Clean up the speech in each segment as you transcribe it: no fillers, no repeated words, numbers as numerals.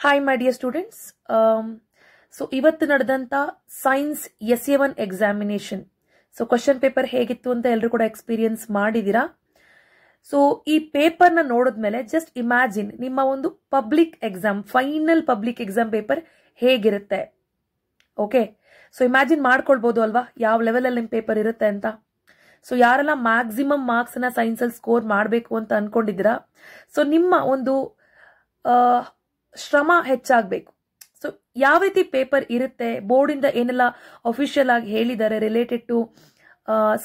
Hi my dear students. So ಇವತ್ತು ನಡೆದಂತ science SA1 examination. So question paper ಹೇಗಿತ್ತು ಅಂತ ಎಲ್ಲರೂ ಕೂಡ ಎಕ್ಸ್ಪೀರಿಯನ್ಸ್ ಮಾಡಿದೀರಾ. ಸೊ ಈ ಪೇಪರ್ನ ನೋಡಿದ್ಮೇಲೆ ಜಸ್ಟ್ ಇಮ್ಯಾಜಿನ್ ನಿಮ್ಮ ಒಂದು public exam, final public exam paper ಹೇಗಿರುತ್ತೆ. ಓಕೆ, ಸೊ ಇಮ್ಯಾಜಿನ್ ಮಾಡ್ಕೊಳ್ಬಹುದು ಅಲ್ವಾ ಯಾವ ಲೆವೆಲಲ್ಲಿ ನಿಮ್ಮ ಪೇಪರ್ ಇರುತ್ತೆ ಅಂತ. ಸೊ ಯಾರೆಲ್ಲ ಮ್ಯಾಕ್ಸಿಮಮ್ ಮಾರ್ಕ್ಸ್ ನ ಸೈನ್ಸ್ ಅಲ್ಲಿ ಸ್ಕೋರ್ ಮಾಡಬೇಕು ಅಂತ ಅನ್ಕೊಂಡಿದ್ದೀರಾ, ಸೊ ನಿಮ್ಮ ಒಂದು ಶ್ರಮ ಹೆಚ್ಚಾಗಬೇಕು. ಸೊ ಯಾವ ರೀತಿ ಪೇಪರ್ ಇರುತ್ತೆ, ಬೋರ್ಡಿಂದ ಏನೆಲ್ಲ ಅಫಿಷಿಯಲ್ ಆಗಿ ಹೇಳಿದ್ದಾರೆ related to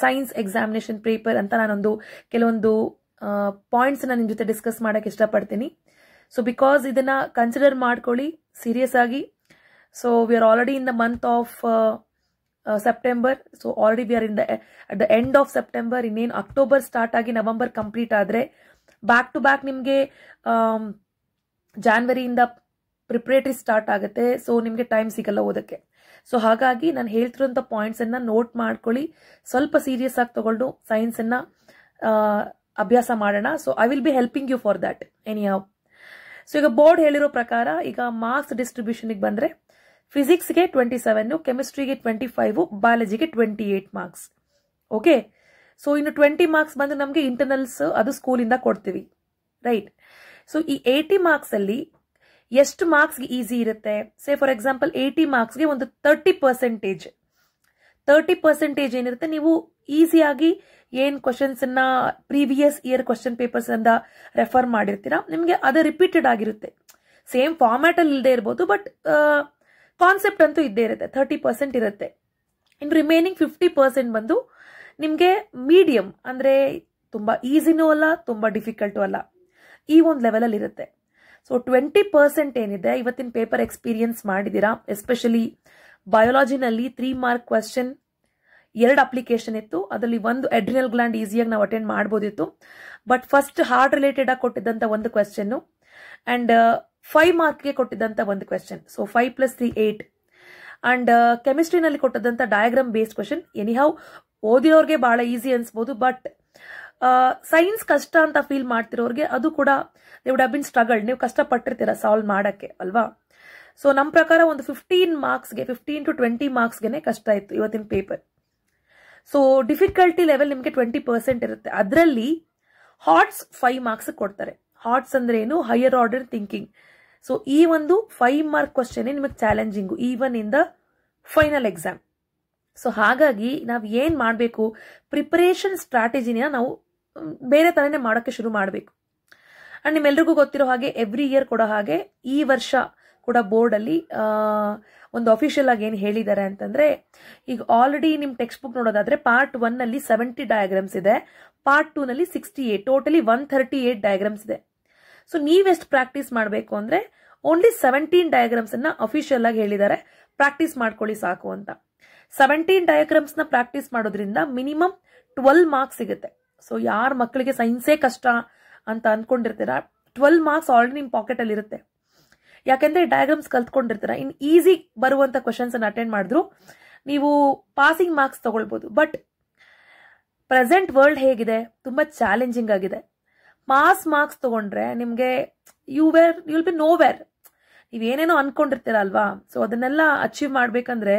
science examination paper ಅಂತ ನಾನೊಂದು ಕೆಲವೊಂದು ಪಾಯಿಂಟ್ಸ್ ನಿಮ್ಮ ಜೊತೆ ಡಿಸ್ಕಸ್ ಮಾಡಕ್ಕೆ ಇಷ್ಟಪಡ್ತೀನಿ. ಸೊ ಬಿಕಾಸ್ ಇದನ್ನ ಕನ್ಸಿಡರ್ ಮಾಡ್ಕೊಳ್ಳಿ ಸೀರಿಯಸ್ ಆಗಿ. So we are already in the month of September. So already we are at the end of September. ಇನ್ನೇನು ಅಕ್ಟೋಬರ್ ಸ್ಟಾರ್ಟ್ ಆಗಿ ನವೆಂಬರ್ ಕಂಪ್ಲೀಟ್ ಆದ್ರೆ ಬ್ಯಾಕ್ ಟು ಬ್ಯಾಕ್ ನಿಮಗೆ ಜಾನ್ವರಿಯಿಂದ ಪ್ರಿಪರೇಟರಿ ಸ್ಟಾರ್ಟ್ ಆಗುತ್ತೆ. So ನಿಮಗೆ ಟೈಮ್ ಸಿಗಲ್ಲ ಓದಕ್ಕೆ. ಸೊ ಹಾಗಾಗಿ ನಾನು ಹೇಳ್ತಿರೋಂಥ ಪಾಯಿಂಟ್ಸ್ ಅನ್ನ ನೋಟ್ ಮಾಡ್ಕೊಳ್ಳಿ, ಸ್ವಲ್ಪ ಸೀರಿಯಸ್ ಆಗಿ ತಗೊಂಡು ಸೈನ್ಸ್ ಅನ್ನ ಅಭ್ಯಾಸ ಮಾಡೋಣ. So I will be helping you for that anyhow. So ಈಗ ಬೋರ್ಡ್ ಹೇಳಿರೋ ಪ್ರಕಾರ ಈಗ ಮಾರ್ಕ್ಸ್ ಡಿಸ್ಟ್ರಿಬ್ಯೂಷನ್ಗೆ ಬಂದ್ರೆ ಫಿಸಿಕ್ಸ್ಗೆ 27, ಕೆಮಿಸ್ಟ್ರಿಗೆ 25, ಬಯಾಲಜಿಗೆ 28 ಮಾರ್ಕ್ಸ್. ಓಕೆ, ಸೊ ಇನ್ನು 20 ಮಾರ್ಕ್ಸ್ ಬಂದು ನಮಗೆ ಇಂಟರ್ನಲ್ಸ್, ಅದು ಸ್ಕೂಲಿಂದ ಕೊಡ್ತೀವಿ, ರೈಟ್. ಸೊ ಈ 80 ಮಾರ್ಕ್ಸ್ ಅಲ್ಲಿ ಎಷ್ಟು ಮಾರ್ಕ್ಸ್ಗೆ ಈಸಿ ಇರುತ್ತೆ. ಸೇ ಫಾರ್ ಎಕ್ಸಾಂಪಲ್ 80 ಮಾರ್ಕ್ಸ್ಗೆ ಒಂದು 30% ಏನಿರುತ್ತೆ, ನೀವು ಈಸಿಯಾಗಿ ಏನ್ ಕ್ವಶನ್ಸ್ ಅನ್ನ ಪ್ರೀವಿಯಸ್ ಇಯರ್ ಕ್ವಶನ್ ಪೇಪರ್ಸ್ ಅಂದ ರೆಫರ್ ಮಾಡಿರ್ತೀರಾ, ನಿಮಗೆ ಅದು ರಿಪೀಟೆಡ್ ಆಗಿರುತ್ತೆ. ಸೇಮ್ ಫಾರ್ಮ್ಯಾಟ್ ಅಲ್ಲಿ ಇಲ್ಲದೆ ಇರ್ಬೋದು, ಬಟ್ ಕಾನ್ಸೆಪ್ಟ್ ಅಂತೂ ಇದ್ದೇ ಇರುತ್ತೆ. 30% ಇರುತ್ತೆ. ಇನ್ ರಿಮೈನಿಂಗ್ 50% ಬಂದು ನಿಮ್ಗೆ ಮೀಡಿಯಂ, ಅಂದ್ರೆ ತುಂಬಾ ಈಸಿನೂ ಅಲ್ಲ, ತುಂಬಾ ಡಿಫಿಕಲ್ಟು ಅಲ್ಲ, ಈ ಒಂದು ಲೆವೆಲ್ ಅಲ್ಲಿ ಇರುತ್ತೆ. ಸೊ 20% ಏನಿದೆ, ಇವತ್ತಿನ ಪೇಪರ್ ಎಕ್ಸ್ಪೀರಿಯನ್ಸ್ ಮಾಡಿದೀರಾ. ಎಸ್ಪೆಷಲಿ ಬಯಾಲಜಿನಲ್ಲಿ 3 ಮಾರ್ಕ್ ಕ್ವೆಶ್ಚನ್, 2 ಅಪ್ಲಿಕೇಶನ್ ಇತ್ತು. ಅದರಲ್ಲಿ ಒಂದು ಅಡ್ರಿನಲ್ ಗ್ಲ್ಯಾಂಡ್ ಈಸಿಯಾಗಿ ನಾವು ಅಟೆಂಡ್ ಮಾಡಬಹುದಿತ್ತು. ಬಟ್ ಫಸ್ಟ್ ಹಾರ್ಟ್ ರಿಲೇಟೆಡ್ ಆಗಿ ಕೊಟ್ಟಿದ್ದಂತ ಒಂದು ಕ್ವೆಶ್ಚನ್ ಅಂಡ್ 5 ಮಾರ್ಕ್ಗೆ ಕೊಟ್ಟಿದ್ದಂತ ಒಂದು ಕ್ವೆಶ್ಚನ್. ಸೊ 5 + 3 8. ಅಂಡ್ ಕೆಮಿಸ್ಟ್ರಿನಲ್ಲಿ ಕೊಟ್ಟದಂತ ಡಯಾಗ್ರಾಮ್ ಬೇಸ್ಡ್ ಕ್ವೆಶ್ಚನ್. ಎನಿಹೌ ಓದಿರೋರ್ಗೆ ಬಹಳ ಈಸಿ ಅನ್ಸ್ಬೋದು, ಬಟ್ ಸೈನ್ಸ್ ಕಷ್ಟ ಅಂತ ಫೀಲ್ ಮಾಡ್ತಿರೋರ್ಗೆ ಅದು ಕೂಡ they would have been struggled. ನೀವು ಕಷ್ಟಪಟ್ಟಿರ್ತೀರಾ ಸಾಲ್ವ್ ಮಾಡಕ್ಕೆ ಅಲ್ವಾ. ಸೊ ನಮ್ಮ ಪ್ರಕಾರ ಒಂದು 15 to 20 ಮಾರ್ಕ್ಸ್ಗೆ ಕಷ್ಟ ಇತ್ತು ಇವತ್ತಿನ ಪೇಪರ್. ಸೊ ಡಿಫಿಕಲ್ಟಿ ಲೆವೆಲ್ ನಿಮಗೆ 20% ಇರುತ್ತೆ. ಅದರಲ್ಲಿ ಹಾಟ್ಸ್ 5 ಮಾರ್ಕ್ಸ್ ಕೊಡ್ತಾರೆ. ಹಾಟ್ಸ್ ಅಂದ್ರೆ ಏನು, ಹೈಯರ್ ಆರ್ಡರ್ ಥಿಂಕಿಂಗ್. ಸೊ ಈ ಒಂದು 5 ಮಾರ್ಕ್ ಕ್ವಶನ್ ನಿಮಗೆ challenging even in the final exam. So ಹಾಗಾಗಿ ನಾವು ಏನ್ ಮಾಡಬೇಕು, ಪ್ರಿಪರೇಷನ್ ಸ್ಟ್ರಾಟಜಿನ ನಾವು ಬೇರೆ ತರನೇ ಮಾಡೋಕ್ಕೆ ಶುರು ಮಾಡಬೇಕು. ಅಂಡ್ ನಿಮ್ಮೆಲ್ರಿಗೂ ಗೊತ್ತಿರೋ ಹಾಗೆ ಎವ್ರಿ ಇಯರ್ ಕೊಡೋ ಹಾಗೆ ಈ ವರ್ಷ ಕೂಡ ಬೋರ್ಡ್ ಅಲ್ಲಿ ಒಂದು ಅಫಿಷಿಯಲ್ ಆಗಿ ಏನು ಹೇಳಿದ್ದಾರೆ ಅಂತಂದ್ರೆ, ಈಗ ಆಲ್ರೆಡಿ ನಿಮ್ ಟೆಕ್ಸ್ಟ್ ಬುಕ್ ನೋಡೋದಾದ್ರೆ ಪಾರ್ಟ್ 1 ನಲ್ಲಿ 70 ಡಯಾಗ್ರಾಮ್ಸ್ ಇದೆ, ಪಾರ್ಟ್ 2 ನಲ್ಲಿ 68, ಟೋಟಲಿ 138 ಡಯಾಗ್ರಾಮ್ಸ್ ಇದೆ. ಸೊ ನೀವೆಷ್ಟು ಪ್ರಾಕ್ಟೀಸ್ ಮಾಡಬೇಕು ಅಂದ್ರೆ ಓನ್ಲಿ 17 ಡಯಾಗ್ರಾಮ್ಸ್ ಅನ್ನ ಅಫಿಷಿಯಲ್ ಆಗಿ ಹೇಳಿದ್ದಾರೆ, ಪ್ರಾಕ್ಟೀಸ್ ಮಾಡ್ಕೊಳ್ಳಿ ಸಾಕು ಅಂತ. 17 ಡಯಾಗ್ರಾಮ್ಸ್ ನ ಪ್ರಾಕ್ಟೀಸ್ ಮಾಡೋದ್ರಿಂದ ಮಿನಿಮಮ್ 12 ಮಾರ್ಕ್ಸ್ ಸಿಗುತ್ತೆ. ಸೊ ಯಾರ ಮಕ್ಕಳಿಗೆ ಸೈನ್ಸೇ ಕಷ್ಟ ಅಂತ ಅನ್ಕೊಂಡಿರ್ತೀರಾ, 12 ಮಾರ್ಕ್ಸ್ ಆಲ್ರೆಡಿ ನಿಮ್ ಪಾಕೆಟ್ ಅಲ್ಲಿ ಇರುತ್ತೆ. ಯಾಕೆಂದ್ರೆ ಡಯಾಗ್ರಾಮ್ಸ್ ಕಲ್ತ್ಕೊಂಡಿರ್ತೀರಾ. ಇನ್ ಈಸಿ ಬರುವಂತ ಕ್ವಶನ್ಸ್ ಅನ್ನ ಅಟೆಂಡ್ ಮಾಡಿದ್ರು ನೀವು ಪಾಸಿಂಗ್ ಮಾರ್ಕ್ಸ್ ತಗೊಳ್ಬಹುದು. ಬಟ್ ಪ್ರೆಸೆಂಟ್ ವರ್ಲ್ಡ್ ಹೇಗಿದೆ, ತುಂಬಾ ಚಾಲೆಂಜಿಂಗ್ ಆಗಿದೆ. ಪಾಸ್ ಮಾರ್ಕ್ಸ್ ತಗೊಂಡ್ರೆ ನಿಮ್ಗೆ ಯು ವಿಲ್ ಬಿ ನೋವೇರ್. ನೀವೇನೇನೋ ಅನ್ಕೊಂಡಿರ್ತೀರ ಅಲ್ವಾ. ಸೊ ಅದನ್ನೆಲ್ಲ ಅಚೀವ್ ಮಾಡ್ಬೇಕಂದ್ರೆ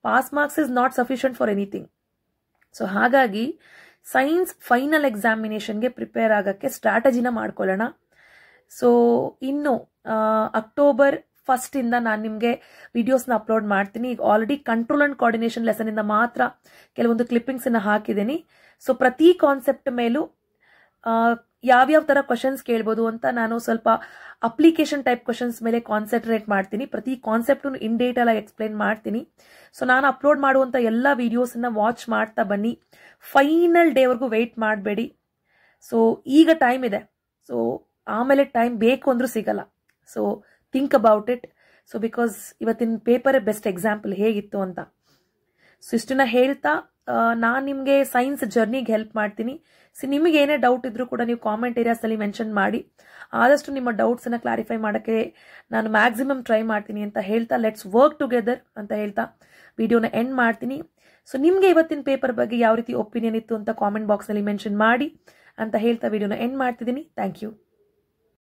pass marks is not sufficient for anything. So ಹಾಗಾಗಿ ಸೈನ್ಸ್ ಫೈನಲ್ ಎಕ್ಸಾಮಿನೇಷನ್ಗೆ ಪ್ರಿಪೇರ್ ಆಗಕ್ಕೆ ಸ್ಟ್ರಾಟಜಿನ ಮಾಡ್ಕೊಳ್ಳೋಣ. ಸೊ ಇನ್ನು ಅಕ್ಟೋಬರ್ 1 ಇಂದ ನಾನು ನಿಮಗೆ ವಿಡಿಯೋಸ್ನ ಅಪ್ಲೋಡ್ ಮಾಡ್ತೀನಿ. ಈಗ already control and coordination lesson ಇಂದ ಮಾತ್ರ ಕೆಲವೊಂದು ಕ್ಲಿಪ್ಪಿಂಗ್ಸ್ ಅನ್ನ ಹಾಕಿದ್ದೀನಿ. ಸೊ ಪ್ರತಿ ಕಾನ್ಸೆಪ್ಟ್ ಮೇಲೂ ಯಾವ್ಯಾವ ತರ ಕ್ವಶನ್ಸ್ ಕೇಳ್ಬೋದು ಅಂತ ನಾನು ಸ್ವಲ್ಪ ಅಪ್ಲಿಕೇಶನ್ ಟೈಪ್ ಕ್ವಶನ್ಸ್ ಮೇಲೆ ಕಾನ್ಸಂಟ್ರೇಟ್ ಮಾಡ್ತೀನಿ. ಪ್ರತಿ ಕಾನ್ಸೆಪ್ಟ್ ಇನ್ ಡೀಟೇಲ್ ಆಗಿ ಎಕ್ಸ್ಪ್ಲೈನ್ ಮಾಡ್ತೀನಿ. ಸೊ ನಾನು ಅಪ್ಲೋಡ್ ಮಾಡುವಂತ ಎಲ್ಲ ವಿಡಿಯೋಸ್ ಅನ್ನ ವಾಚ್ ಮಾಡ್ತಾ ಬನ್ನಿ. ಫೈನಲ್ ಡೇ ವರ್ಗೂ ವೆಯ್ಟ್ ಮಾಡಬೇಡಿ. ಸೊ ಈಗ ಟೈಮ್ ಇದೆ. ಸೊ ಆಮೇಲೆ ಟೈಮ್ ಬೇಕು ಅಂದ್ರೂ ಸಿಗಲ್ಲ. So think about it. So because ಇವತ್ತಿನ ಪೇಪರ್ ಬೆಸ್ಟ್ ಎಕ್ಸಾಂಪಲ್ ಹೇಗಿತ್ತು ಅಂತ. ಸೊ ಇಷ್ಟನ್ನ ಹೇಳ್ತಾ ನಾನು ನಿಮಗೆ ಸೈನ್ಸ್ ಜರ್ನಿಗೆ ಹೆಲ್ಪ್ ಮಾಡ್ತೀನಿ. ಸೊ ನಿಮಗೆ ಏನೇ ಡೌಟ್ ಇದ್ರೂ ಕೂಡ ನೀವು ಕಾಮೆಂಟ್ ಏರಿಯಾಸ್ ಅಲ್ಲಿ ಮೆನ್ಷನ್ ಮಾಡಿ, ಆದಷ್ಟು ನಿಮ್ಮ ಡೌಟ್ಸ್ ಅನ್ನ ಕ್ಲಾರಿಫೈ ಮಾಡಕ್ಕೆ ನಾನು ಮ್ಯಾಕ್ಸಿಮಮ್ ಟ್ರೈ ಮಾಡ್ತೀನಿ ಅಂತ ಹೇಳ್ತಾ, ಲೆಟ್ಸ್ ವರ್ಕ್ ಟುಗೆದರ್ ಅಂತ ಹೇಳ್ತಾ ವಿಡಿಯೋನ ಎಂಡ್ ಮಾಡ್ತೀನಿ. ಸೊ ನಿಮ್ಗೆ ಇವತ್ತಿನ ಪೇಪರ್ ಬಗ್ಗೆ ಯಾವ ರೀತಿ ಒಪಿನಿಯನ್ ಇತ್ತು ಅಂತ ಕಾಮೆಂಟ್ ಬಾಕ್ಸ್ ನಲ್ಲಿ ಮೆನ್ಷನ್ ಮಾಡಿ ಅಂತ ಹೇಳ್ತಾ ವಿಡಿಯೋನ ಎಂಡ್ ಮಾಡ್ತಿದ್ದೀನಿ. Thank you.